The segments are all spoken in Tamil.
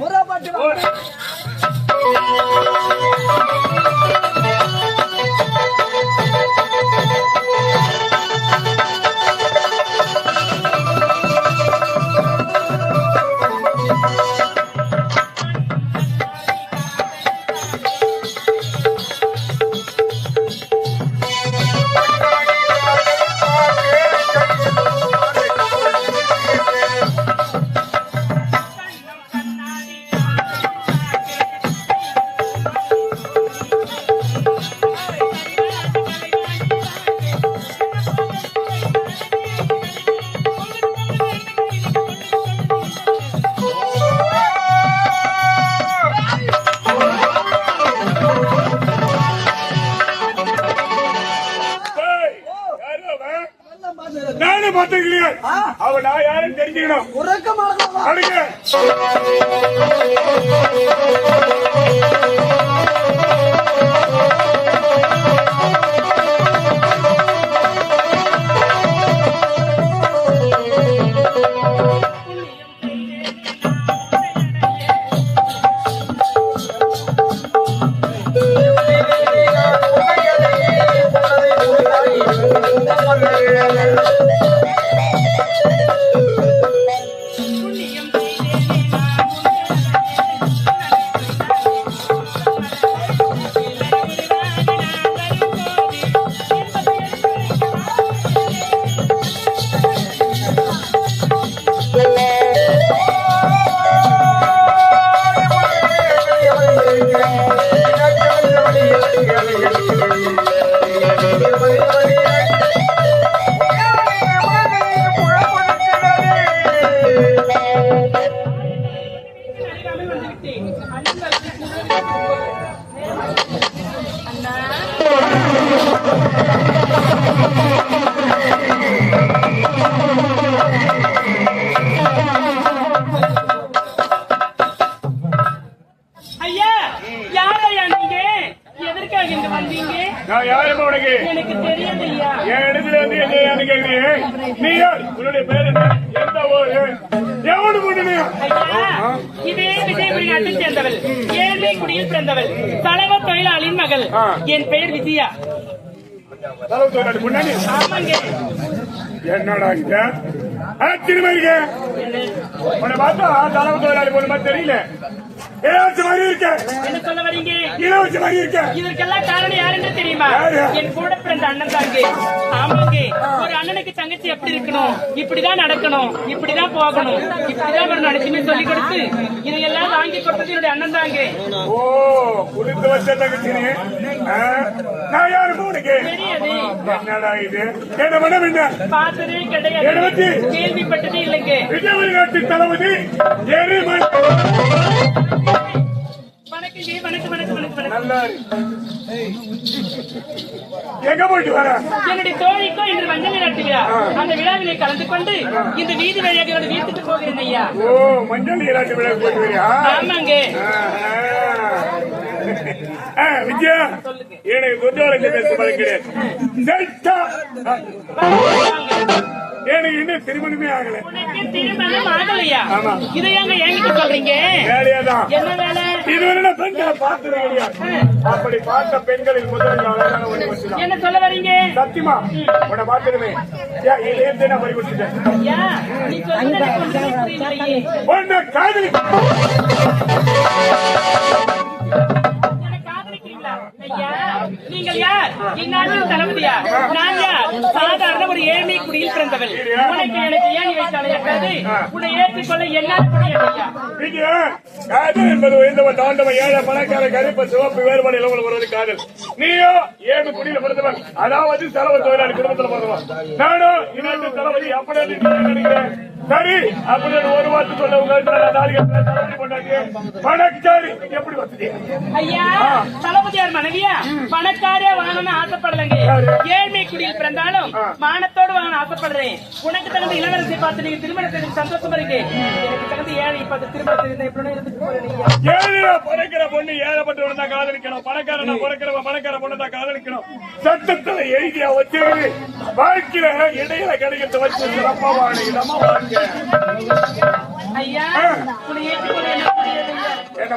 புறப்பட்டு அவன் நான் யாருன்னு தெரிஞ்சுக்கணும். அடுங்க தொழிலாளியின் மகள். என் பெயர் விஜயா. என்னடா திரும்ப இருக்க பார்த்தா தலைமை தொழிலாளி பொண்ணு மாதிரி தெரியல. இலவச மாதிரி இருக்க. என்ன சொல்ல வரீங்க? இலவச மாதிரி இருக்க. இதற்கெல்லாம் காரணம் யாருன்னு தெரியுமா? என் கூட பிறந்த அண்ணன் தாங்க. ஆமாங்க, ஒரு அண்ணனுக்கு தங்கச்சி எப்படி இருக்கணும், இப்படிதான் நடக்கணும், இப்படிதான் போகணும், இப்படிதான் ஒரு நடச்சுன்னு சொல்லி கொடுத்து இதையெல்லாம் வாங்கி கொடுத்தது என்னுடைய அண்ணன் தாங்க. ஓ, குளித்து வச்ச தங்கச்சி. நான் யாரு உனக்கு தெரியாது. என்னடா இது? என்ன பண்ண வேண்டாம். பார்த்ததே கிடையாது, கேள்விப்பட்டதே இல்லைங்க. விஜயநாட்டு தளபதி எங்க போயிட்டு வர? என்னுடைய தோழிக்கோ இன்று மஞ்சள் நீராட்டு விழா. அந்த விழாவிலே கலந்து கொண்டு இந்த வீதி வழியாக என்னோட வீட்டுக்கு போகிறேன் ஐயா. ஓ, மஞ்சள் நீராட்டு விழா போயிட்டு வரியா? ஆமாங்க. விஜயா, எனக்கு கொஞ்சம் பேச பழக்கிறேன். எனக்கு இன்னும் திருமணமே ஆகல. திருமணம் ஆகலையா? இதையாங்க என்கிட்ட சொல்றீங்க? வேலையாதான். என்ன வேலை? இதுவரை பெண்களை பார்த்தது கிடையாது. அப்படி பார்த்த பெண்களில் முதல் என்ன சொல்ல வரீங்க? சத்தியமா உன்னை பார்த்துருமே. இதை நான் பறி கொடுத்துட்டேன். உன்னை காதலி நீங்கள் யார்? இந்நாட்டின் தளபதியா? நான் யார்? சாதாரண ஒரு ஏழ்மை குடியில் பிறந்தவள். உனக்கு எனக்கு ஏன் வைத்தாலே உன்னை ஏற்றுக்கொள்ள என்னால் முடியாது. காதல் என்பது உயர்ந்தவன் தாண்டவன் ஏழை பணக்கார கருப்பு சிவப்பு வேறுபாடு இளவல் ஒருவரு காதல். நீயோ ஏழு குடியில் பிறந்தவன், அதாவது தலைவர் தொழிலாளி குடும்பத்தில் பிறந்தவன். நானும் இந்நாட்டு தளபதி. அப்படி நினைக்கிறேன். சரி, அப்படின்னு ஒரு வார்த்தை சொல்ல உங்க பணக்காரி எப்படி வசதி? ஐயா, தளபதியார் மனைவியா பணக்காரியா வாங்கணும்னு ஆசைப்படலங்க. ஏழ்மை குடியில் பிறந்தாலும் மானத்தோடு வாங்கணும் ஆசைப்படுறேன். உனக்கு தகுந்த இளவரசை பார்த்து நீங்க திருமணத்தை சந்தோஷமா இருக்கு. எனக்கு தகுந்த ஏழை பார்த்து திருமணத்தை எப்படி இருந்துட்டு போறீங்க? ஏழையா பிறக்கிற பொண்ணு ஏழைப்பட்டவன் தான் காதலிக்கணும். பணக்காரனா பிறக்கிறவன் பணக்கார பொண்ணு தான் காதலிக்கணும். சட்டத்துல எழுதியா வச்சு வாழ்க்கையில இடையில கிடைக்கிறத வச்சு சிறப்பா வாழ. ஐயா, உன்னை ஏற்றுக்கொள்ள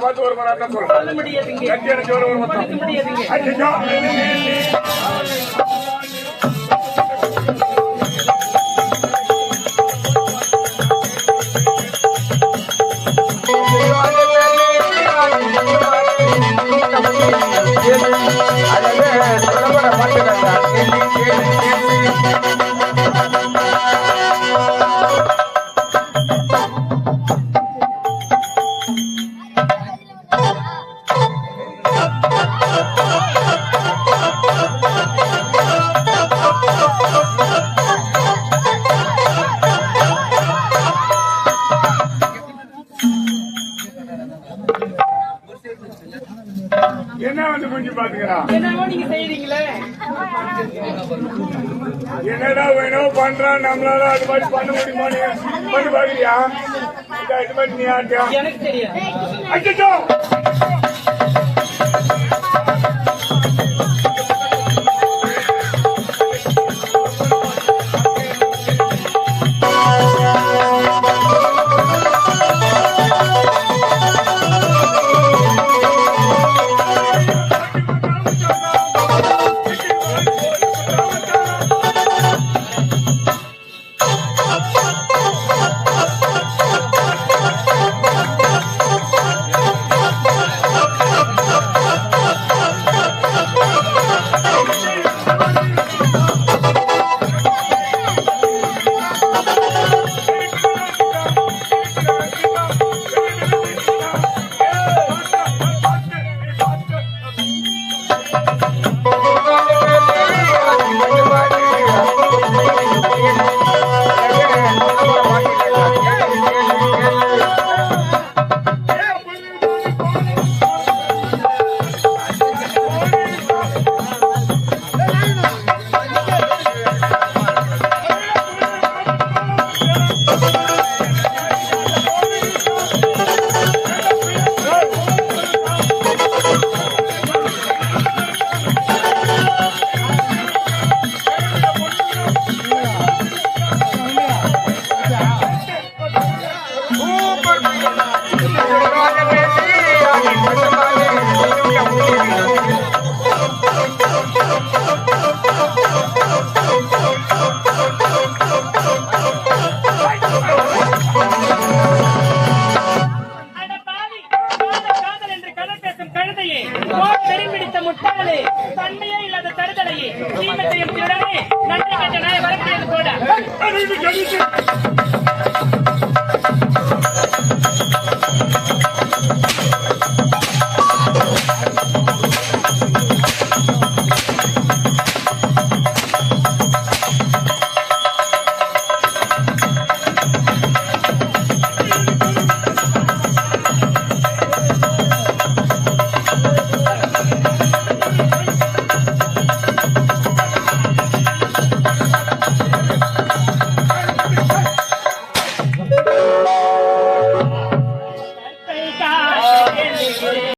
பார்த்து ஒரு மணி நேரம் சொல்றேன். சொல்ல முடியாதுங்க. கட்டி எனக்கு ஒரு மணி கொடுக்க முடியாதுங்க. அச்சோ. என்ன வந்து கொஞ்சம் பாத்துக்கிறான். என்னவோ நீங்க செய்யறீங்களே. என்னடா வேணும் பண்றான், நம்மளால அது மாதிரி பண்ண முடியுமான்னு பண்ணி பாக்குறியா? இது மாதிரி நீ ஆட்டியா? எனக்கு தெரியாது. அச்சோ. முட்டாளே, தன்மையே இல்லாத தருதலையே, தீமத்தையும் திருடனே, நன்றி கட்ட நாய வரக்கூடியது கூட.